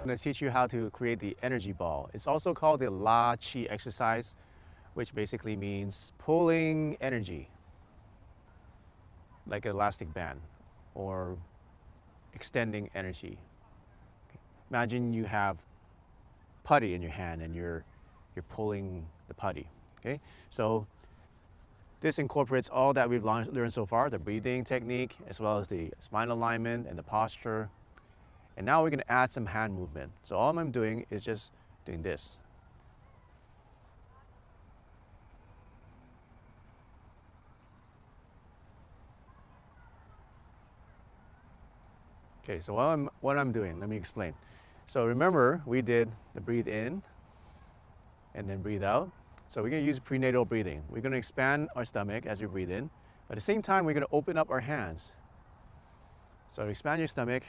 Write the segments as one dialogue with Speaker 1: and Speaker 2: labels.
Speaker 1: I'm going to teach you how to create the energy ball. It's also called the La Chi exercise, which basically means pulling energy like an elastic band or extending energy. Imagine you have putty in your hand and you're pulling the putty. Okay, so this incorporates all that we've learned so far, the breathing technique, as well as the spine alignment and the posture. And now we're going to add some hand movement. So all I'm doing is just doing this. Okay, so what I'm doing, let me explain. So remember, we did the breathe in and then breathe out. So we're going to use prenatal breathing. We're going to expand our stomach as we breathe in. But at the same time, we're going to open up our hands. So expand your stomach,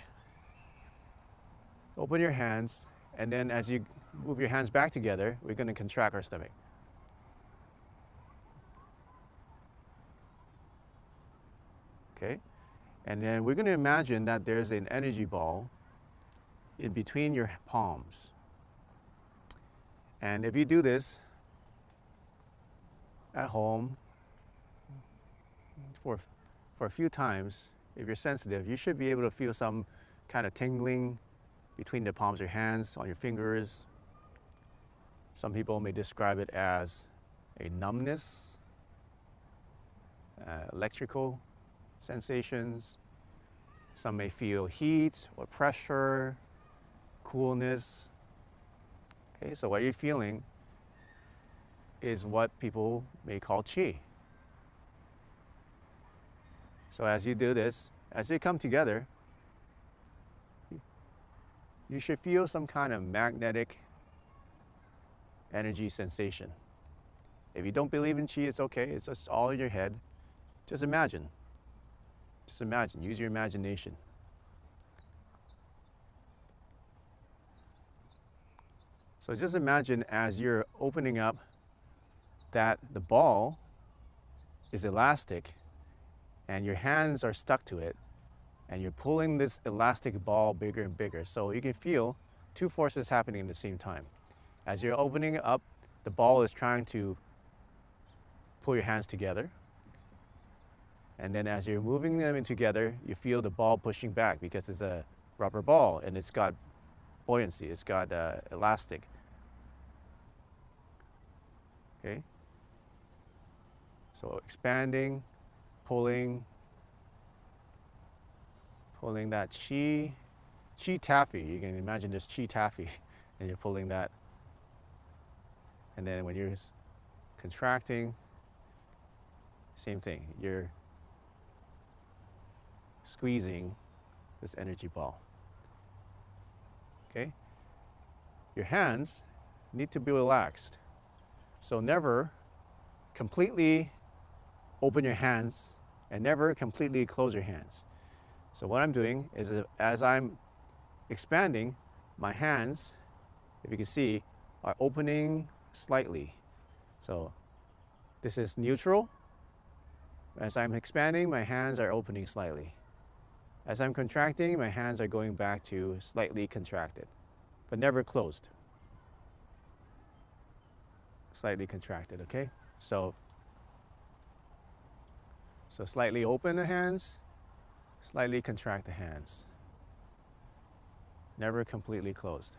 Speaker 1: open your hands, and then as you move your hands back together, we're going to contract our stomach. Okay? And then we're going to imagine that there's an energy ball in between your palms. And if you do this at home for a few times, if you're sensitive, you should be able to feel some kind of tingling between the palms of your hands, on your fingers. Some people may describe it as a numbness, electrical sensations. Some may feel heat or pressure, coolness. Okay, so what you're feeling is what people may call qi. So as you do this, as they come together, you should feel some kind of magnetic energy sensation. If you don't believe in qi, it's okay. It's just all in your head. Just imagine. Just imagine. Use your imagination. So just imagine as you're opening up that the ball is elastic and your hands are stuck to it and you're pulling this elastic ball bigger and bigger. So you can feel two forces happening at the same time. As you're opening up, the ball is trying to pull your hands together. And then as you're moving them in together, you feel the ball pushing back because it's a rubber ball and it's got buoyancy, it's got elastic. Okay? So expanding, pulling that chi taffy. You can imagine this chi taffy and you're pulling that. And then when you're contracting, same thing. You're squeezing this energy ball. Okay? Your hands need to be relaxed. So never completely open your hands and never completely close your hands. So what I'm doing is as I'm expanding, my hands, if you can see, are opening slightly. So this is neutral. As I'm expanding, my hands are opening slightly. As I'm contracting, my hands are going back to slightly contracted, but never closed. Slightly contracted, okay? So slightly open the hands, slightly contract the hands. Never completely closed.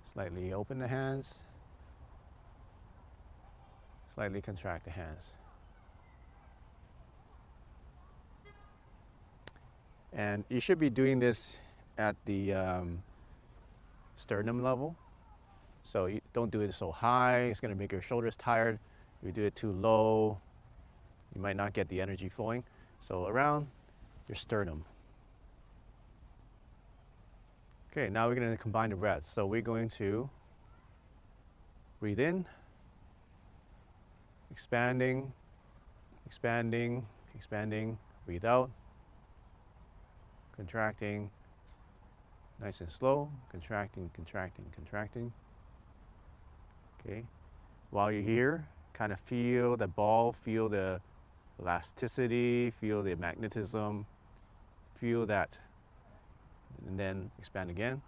Speaker 1: Slightly open the hands, slightly contract the hands. And you should be doing this at the sternum level. So you don't do it so high, it's going to make your shoulders tired. If you do it too low, you might not get the energy flowing. So around your sternum. Okay, now we're going to combine the breaths. So we're going to breathe in, expanding, expanding, expanding, breathe out, contracting, nice and slow, contracting, contracting, contracting. Okay, while you're here, kind of feel the ball, feel the elasticity, feel the magnetism, feel that, and then expand again.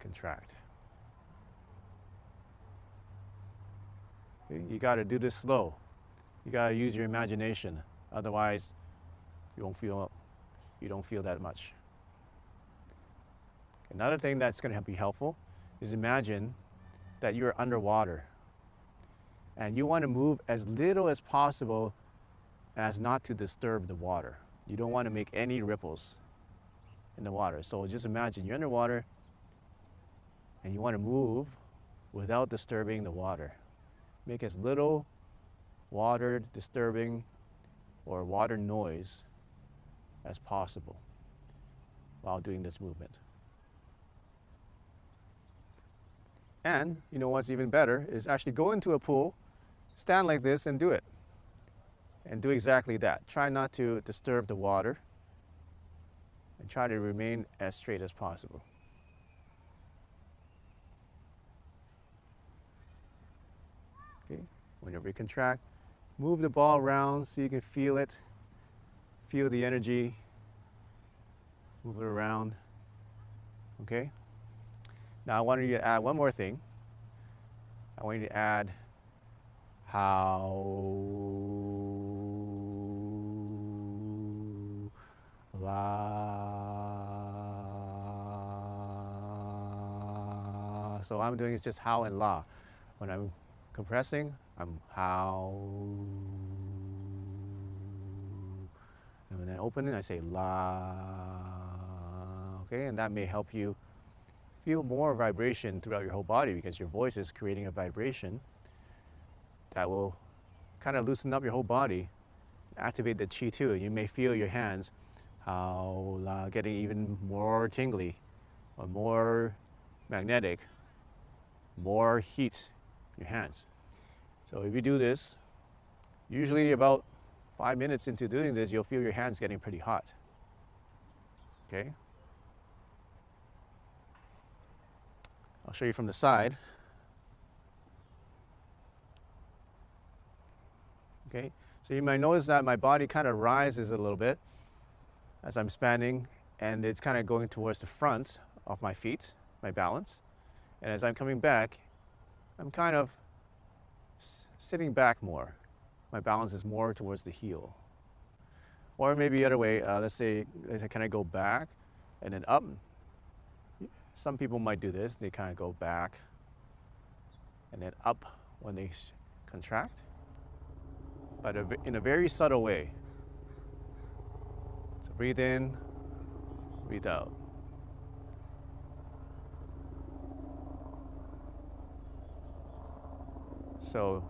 Speaker 1: contract. Okay? You got to do this slow. You got to use your imagination. Otherwise, you don't feel that much. Another thing that's going to be helpful is imagine that you're underwater and you want to move as little as possible as not to disturb the water. You don't want to make any ripples in the water. So just imagine you're underwater and you want to move without disturbing the water. Make as little water disturbing or water noise as possible while doing this movement. And you know what's even better is actually go into a pool, stand like this and do it. And do exactly that. Try not to disturb the water and try to remain as straight as possible. Okay. Whenever you contract, move the ball around so you can feel it, feel the energy, move it around. Okay. Now I want you to add one more thing. I want you to add how la. So I'm doing is just how and la. When I'm compressing, I'm how. And when I open it, I say la. Okay, and that may help you feel more vibration throughout your whole body because your voice is creating a vibration that will kind of loosen up your whole body, activate the qi too. You may feel your hands getting even more tingly or more magnetic, more heat in your hands. So if you do this, usually about 5 minutes into doing this, you'll feel your hands getting pretty hot. Okay? I'll show you from the side. Okay, so you might notice that my body kind of rises a little bit as I'm spanning, and it's kind of going towards the front of my feet, my balance. And as I'm coming back, I'm kind of sitting back more. My balance is more towards the heel. Or maybe the other way, let's say I kind of go back and then up. Some people might do this. They kind of go back and then up when they contract, but in a very subtle way. So breathe in, breathe out. So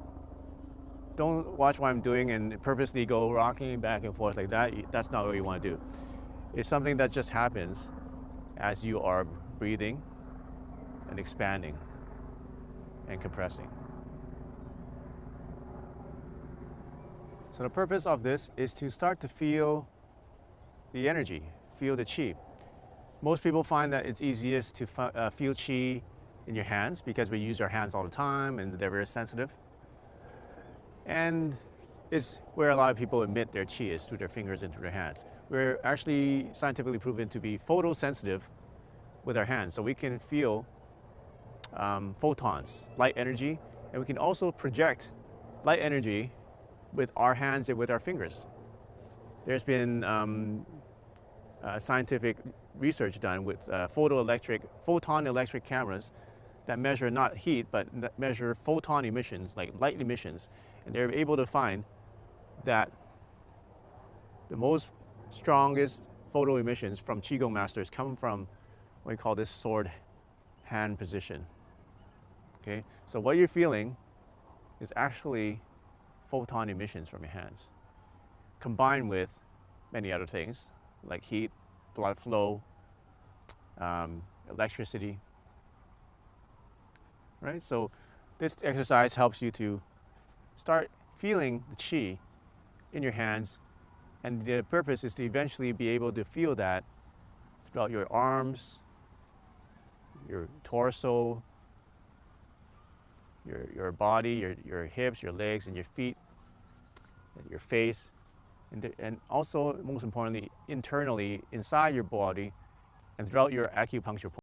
Speaker 1: don't watch what I'm doing and purposely go rocking back and forth like that. That's not what you want to do. It's something that just happens as you are breathing and expanding and compressing. So the purpose of this is to start to feel the energy, feel the qi. Most people find that it's easiest to feel qi in your hands because we use our hands all the time and they're very sensitive. And it's where a lot of people emit their qi is through their fingers and through their hands. We're actually scientifically proven to be photosensitive with our hands. So we can feel photons, light energy, and we can also project light energy with our hands and with our fingers. There's been scientific research done with photon electric cameras that measure not heat, but that measure photon emissions, like light emissions. And they're able to find that the most strongest photo emissions from Qigong masters come from what we call this sword hand position. Okay, so what you're feeling is actually photon emissions from your hands, combined with many other things like heat, blood flow, electricity. Right? So this exercise helps you to start feeling the qi in your hands, and the purpose is to eventually be able to feel that throughout your arms, your torso, your body, your hips, your legs, and your feet, and your face, and also, most importantly, internally, inside your body, and throughout your acupuncture point.